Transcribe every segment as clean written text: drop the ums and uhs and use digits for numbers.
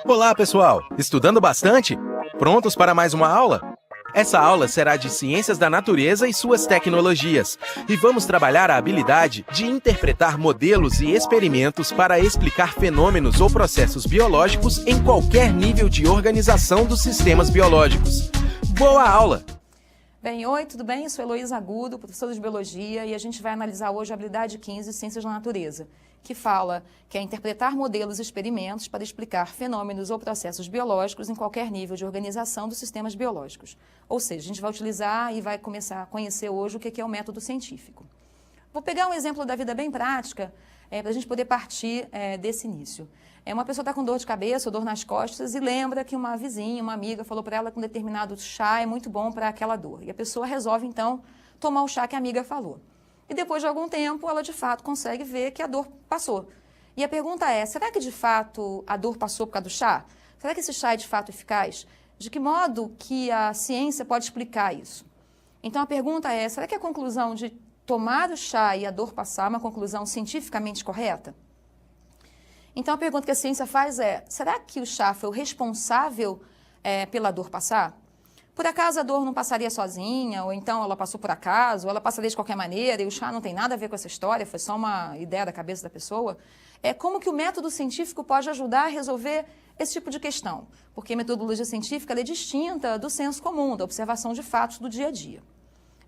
Olá, pessoal! Estudando bastante? Prontos para mais uma aula? Essa aula será de Ciências da Natureza e suas tecnologias, e vamos trabalhar a habilidade de interpretar modelos e experimentos para explicar fenômenos ou processos biológicos em qualquer nível de organização dos sistemas biológicos. Boa aula! Bem, oi, tudo bem? Eu sou Heloísa Agudo, professora de Biologia, e a gente vai analisar hoje a habilidade 15 de Ciências da Natureza, que fala que é interpretar modelos e experimentos para explicar fenômenos ou processos biológicos em qualquer nível de organização dos sistemas biológicos. Ou seja, a gente vai utilizar e vai começar a conhecer hoje o que é o método científico. Vou pegar um exemplo da vida bem prática para a gente poder partir desse início. Uma pessoa está com dor de cabeça ou dor nas costas e lembra que uma vizinha, uma amiga, falou para ela que um determinado chá é muito bom para aquela dor. E a pessoa resolve, então, tomar o chá que a amiga falou. E depois de algum tempo, ela de fato consegue ver que a dor passou. E a pergunta é, será que de fato a dor passou por causa do chá? Será que esse chá é de fato eficaz? De que modo que a ciência pode explicar isso? Então a pergunta é, será que a conclusão de tomar o chá e a dor passar é uma conclusão cientificamente correta? Então a pergunta que a ciência faz é, será que o chá foi o responsável pela dor passar? Por acaso a dor não passaria sozinha, ou então ela passou por acaso, ou ela passaria de qualquer maneira, e o chá não tem nada a ver com essa história, foi só uma ideia da cabeça da pessoa? Como que o método científico pode ajudar a resolver esse tipo de questão? Porque a metodologia científica ela é distinta do senso comum, da observação de fatos do dia a dia.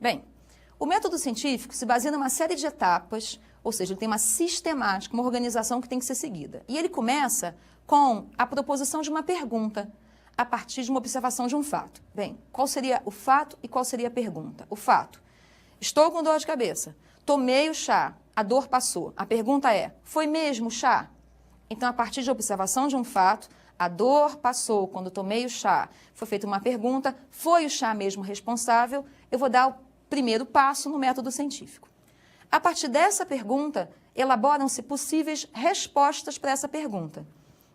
Bem, o método científico se baseia numa série de etapas, ou seja, ele tem uma sistemática, uma organização que tem que ser seguida. E ele começa com a proposição de uma pergunta, a partir de uma observação de um fato. Bem, qual seria o fato e qual seria a pergunta? O fato, estou com dor de cabeça, tomei o chá, a dor passou. A pergunta é, foi mesmo o chá? Então, a partir de observação de um fato, a dor passou quando tomei o chá, foi feita uma pergunta, foi o chá mesmo responsável? Eu vou dar o primeiro passo no método científico. A partir dessa pergunta, elaboram-se possíveis respostas para essa pergunta.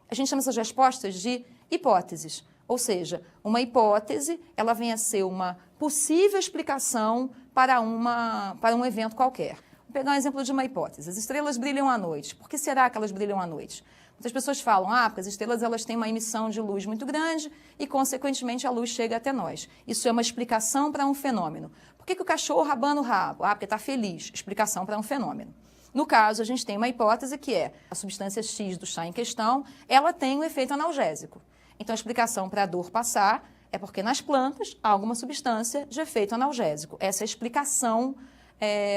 A gente chama essas respostas de hipóteses, ou seja, uma hipótese, ela vem a ser uma possível explicação para um evento qualquer. Vou pegar um exemplo de uma hipótese. As estrelas brilham à noite. Por que será que elas brilham à noite? Muitas pessoas falam, porque as estrelas elas têm uma emissão de luz muito grande e, consequentemente, a luz chega até nós. Isso é uma explicação para um fenômeno. Por que o cachorro abana o rabo? Porque está feliz. Explicação para um fenômeno. No caso, a gente tem uma hipótese que é a substância X do chá em questão, ela tem um efeito analgésico. Então, a explicação para a dor passar é porque nas plantas há alguma substância de efeito analgésico. Essa é a explicação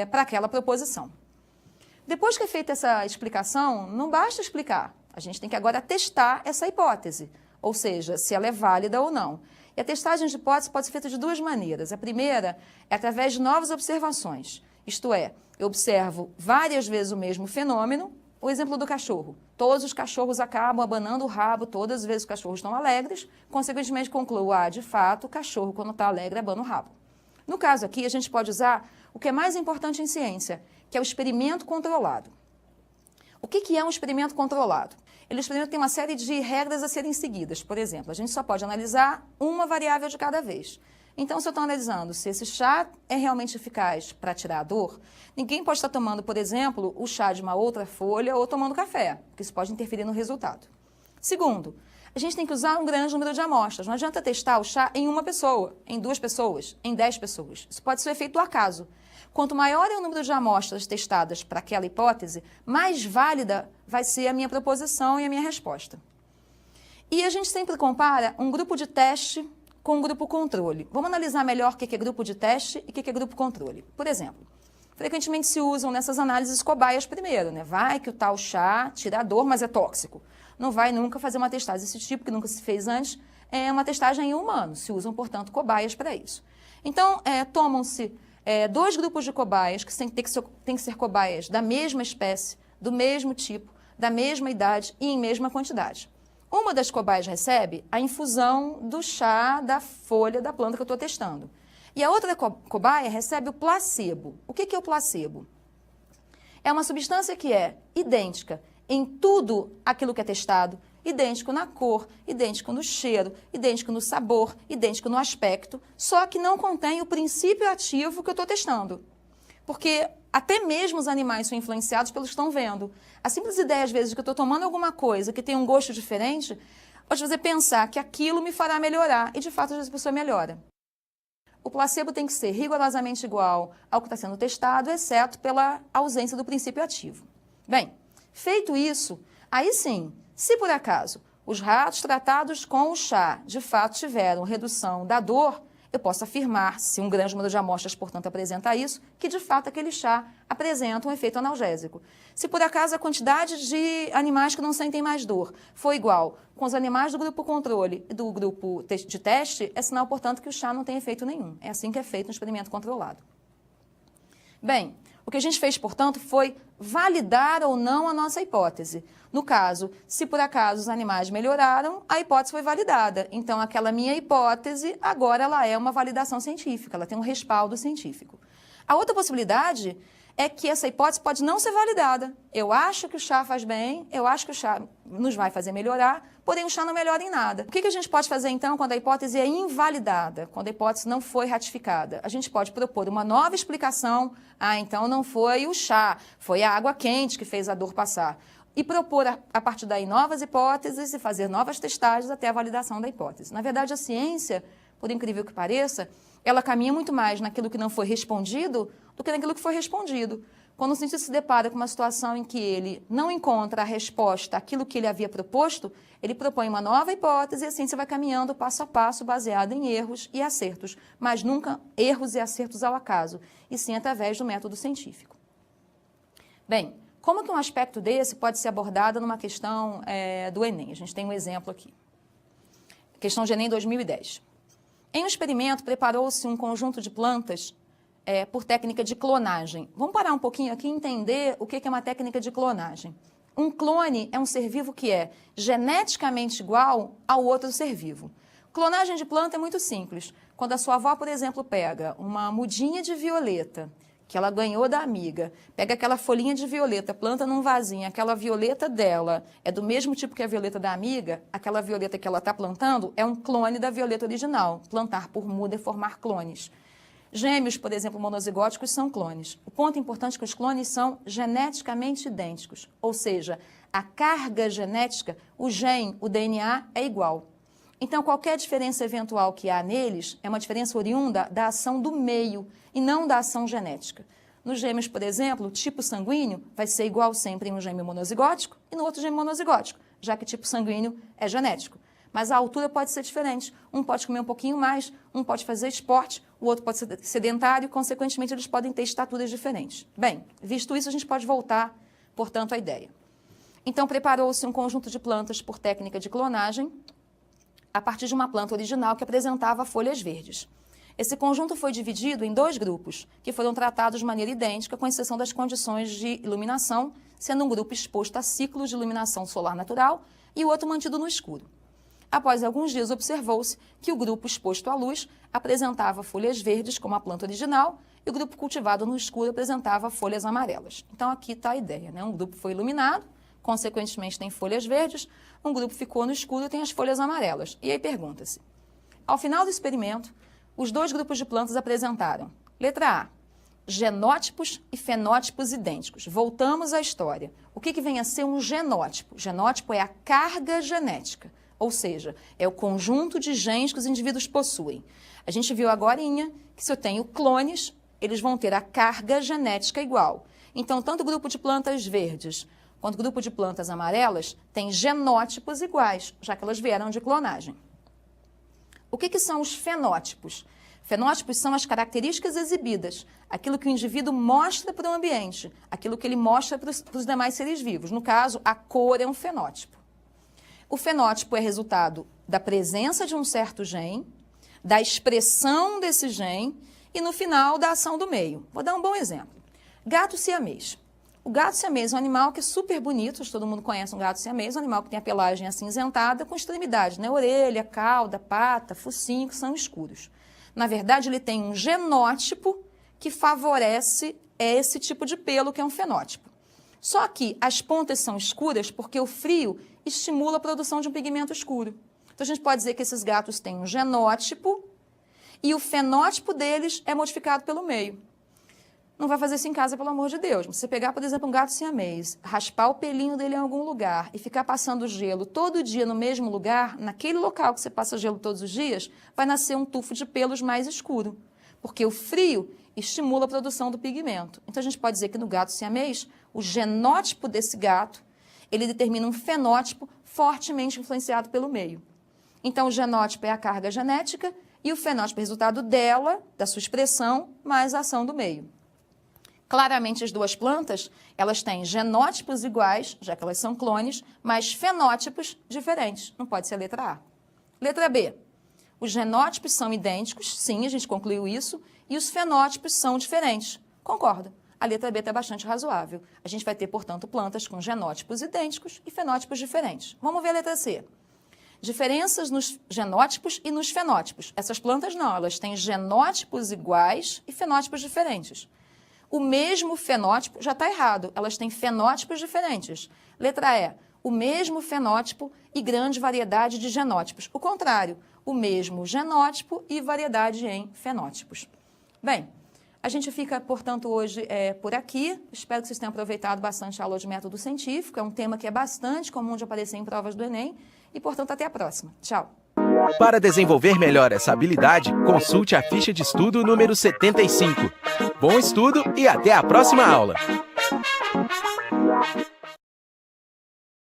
para aquela proposição. Depois que é feita essa explicação, não basta explicar. A gente tem que agora testar essa hipótese, ou seja, se ela é válida ou não. E a testagem de hipótese pode ser feita de duas maneiras. A primeira é através de novas observações. Isto é, eu observo várias vezes o mesmo fenômeno. O exemplo do cachorro. Todos os cachorros acabam abanando o rabo, todas as vezes os cachorros estão alegres, consequentemente concluo, de fato, o cachorro, quando está alegre, abana o rabo. No caso aqui, a gente pode usar o que é mais importante em ciência, que é o experimento controlado. O que é um experimento controlado? O experimento tem uma série de regras a serem seguidas. Por exemplo, a gente só pode analisar uma variável de cada vez. Então, se eu estou analisando se esse chá é realmente eficaz para tirar a dor, ninguém pode estar tomando, por exemplo, o chá de uma outra folha ou tomando café, porque isso pode interferir no resultado. Segundo, a gente tem que usar um grande número de amostras. Não adianta testar o chá em uma pessoa, em 2 pessoas, em 10 pessoas. Isso pode ser o efeito do acaso. Quanto maior é o número de amostras testadas para aquela hipótese, mais válida vai ser a minha proposição e a minha resposta. E a gente sempre compara um grupo de teste com um grupo controle. Vamos analisar melhor o que é grupo de teste e o que é grupo controle. Por exemplo, frequentemente se usam nessas análises cobaias primeiro, né? Vai que o tal chá tira a dor, mas é tóxico. Não vai nunca fazer uma testagem desse tipo, que nunca se fez antes, é uma testagem em humanos. Se usam, portanto, cobaias para isso. Então, tomam-se 2 grupos de cobaias, que têm que ser cobaias da mesma espécie, do mesmo tipo, da mesma idade e em mesma quantidade. Uma das cobaias recebe a infusão do chá da folha da planta que eu estou testando. E a outra cobaia recebe o placebo. O que é o placebo? É uma substância que é idêntica em tudo aquilo que é testado, idêntico na cor, idêntico no cheiro, idêntico no sabor, idêntico no aspecto, só que não contém o princípio ativo que eu estou testando. Porque até mesmo os animais são influenciados pelo que estão vendo. A simples ideia, às vezes, de que eu estou tomando alguma coisa que tem um gosto diferente, pode fazer pensar que aquilo me fará melhorar, e de fato às vezes a pessoa melhora. O placebo tem que ser rigorosamente igual ao que está sendo testado, exceto pela ausência do princípio ativo. Bem, feito isso, aí sim, se por acaso os ratos tratados com o chá de fato tiveram redução da dor, eu posso afirmar, se um grande número de amostras, portanto, apresenta isso, que de fato aquele chá apresenta um efeito analgésico. Se por acaso a quantidade de animais que não sentem mais dor foi igual com os animais do grupo controle e do grupo de teste, é sinal, portanto, que o chá não tem efeito nenhum. É assim que é feito no experimento controlado. Bem, o que a gente fez, portanto, foi validar ou não a nossa hipótese. No caso, se por acaso os animais melhoraram, a hipótese foi validada. Então, aquela minha hipótese, agora ela é uma validação científica, ela tem um respaldo científico. A outra possibilidade é que essa hipótese pode não ser validada. Eu acho que o chá faz bem, eu acho que o chá nos vai fazer melhorar, porém o chá não melhora em nada. O que a gente pode fazer, então, quando a hipótese é invalidada, quando a hipótese não foi ratificada? A gente pode propor uma nova explicação. Então não foi o chá, foi a água quente que fez a dor passar. E propor, a partir daí, novas hipóteses e fazer novas testagens até a validação da hipótese. Na verdade, a ciência, por incrível que pareça, ela caminha muito mais naquilo que não foi respondido do que naquilo que foi respondido. Quando o cientista se depara com uma situação em que ele não encontra a resposta àquilo que ele havia proposto, ele propõe uma nova hipótese e a ciência vai caminhando passo a passo, baseada em erros e acertos, mas nunca erros e acertos ao acaso, e sim através do método científico. Bem, como que um aspecto desse pode ser abordado numa questão do Enem? A gente tem um exemplo aqui. Questão de Enem 2010. Em um experimento, preparou-se um conjunto de plantas por técnica de clonagem. Vamos parar um pouquinho aqui e entender o que é uma técnica de clonagem. Um clone é um ser vivo que é geneticamente igual ao outro ser vivo. Clonagem de planta é muito simples. Quando a sua avó, por exemplo, pega uma mudinha de violeta que ela ganhou da amiga, pega aquela folhinha de violeta, planta num vasinho, aquela violeta dela é do mesmo tipo que a violeta da amiga, aquela violeta que ela está plantando é um clone da violeta original. Plantar por muda é formar clones. Gêmeos, por exemplo, monozigóticos, são clones. O ponto importante é que os clones são geneticamente idênticos, ou seja, a carga genética, o gene, o DNA, é igual. Então, qualquer diferença eventual que há neles é uma diferença oriunda da ação do meio e não da ação genética. Nos gêmeos, por exemplo, o tipo sanguíneo vai ser igual sempre em um gêmeo monozigótico e no outro gêmeo monozigótico, já que tipo sanguíneo é genético. Mas a altura pode ser diferente. Um pode comer um pouquinho mais, um pode fazer esporte, o outro pode ser sedentário e, consequentemente, eles podem ter estaturas diferentes. Bem, visto isso, a gente pode voltar, portanto, à ideia. Então, preparou-se um conjunto de plantas por técnica de clonagem a partir de uma planta original que apresentava folhas verdes. Esse conjunto foi dividido em 2 grupos, que foram tratados de maneira idêntica, com exceção das condições de iluminação, sendo um grupo exposto a ciclos de iluminação solar natural e o outro mantido no escuro. Após alguns dias, observou-se que o grupo exposto à luz apresentava folhas verdes, como a planta original, e o grupo cultivado no escuro apresentava folhas amarelas. Então, aqui está a ideia, né? Um grupo foi iluminado, consequentemente tem folhas verdes, um grupo ficou no escuro e tem as folhas amarelas. E aí pergunta-se, ao final do experimento, os 2 grupos de plantas apresentaram, letra A, genótipos e fenótipos idênticos. Voltamos à história. O que vem a ser um genótipo? Genótipo é a carga genética, ou seja, é o conjunto de genes que os indivíduos possuem. A gente viu agorinha que se eu tenho clones, eles vão ter a carga genética igual. Então, tanto o grupo de plantas verdes quanto o grupo de plantas amarelas tem genótipos iguais, já que elas vieram de clonagem. O que são os fenótipos? Fenótipos são as características exibidas, aquilo que o indivíduo mostra para o ambiente, aquilo que ele mostra para os demais seres vivos. No caso, a cor é um fenótipo. O fenótipo é resultado da presença de um certo gene, da expressão desse gene e, no final, da ação do meio. Vou dar um bom exemplo. Gato siamês. O gato siamês é um animal que é super bonito, todo mundo conhece um gato siamês, um animal que tem a pelagem acinzentada com extremidades, né? Orelha, cauda, pata, focinho, que são escuros. Na verdade, ele tem um genótipo que favorece esse tipo de pelo, que é um fenótipo. Só que as pontas são escuras porque o frio estimula a produção de um pigmento escuro. Então, a gente pode dizer que esses gatos têm um genótipo e o fenótipo deles é modificado pelo meio. Não vai fazer isso em casa, pelo amor de Deus. Você pegar, por exemplo, um gato siamês, raspar o pelinho dele em algum lugar e ficar passando gelo todo dia no mesmo lugar, naquele local que você passa gelo todos os dias, vai nascer um tufo de pelos mais escuro. Porque o frio estimula a produção do pigmento. Então, a gente pode dizer que no gato siamês, o genótipo desse gato, ele determina um fenótipo fortemente influenciado pelo meio. Então, o genótipo é a carga genética e o fenótipo é o resultado dela, da sua expressão, mais a ação do meio. Claramente, as duas plantas, elas têm genótipos iguais, já que elas são clones, mas fenótipos diferentes. Não pode ser a letra A. Letra B. Os genótipos são idênticos, sim, a gente concluiu isso, e os fenótipos são diferentes. Concordo. A letra B está bastante razoável. A gente vai ter, portanto, plantas com genótipos idênticos e fenótipos diferentes. Vamos ver a letra C. Diferenças nos genótipos e nos fenótipos. Essas plantas não, elas têm genótipos iguais e fenótipos diferentes. O mesmo fenótipo já está errado, elas têm fenótipos diferentes. Letra E, o mesmo fenótipo e grande variedade de genótipos. O contrário, o mesmo genótipo e variedade em fenótipos. Bem, a gente fica, portanto, hoje por aqui. Espero que vocês tenham aproveitado bastante a aula de método científico. É um tema que é bastante comum de aparecer em provas do Enem. E, portanto, até a próxima. Tchau. Para desenvolver melhor essa habilidade, consulte a ficha de estudo número 75. Bom estudo e até a próxima aula!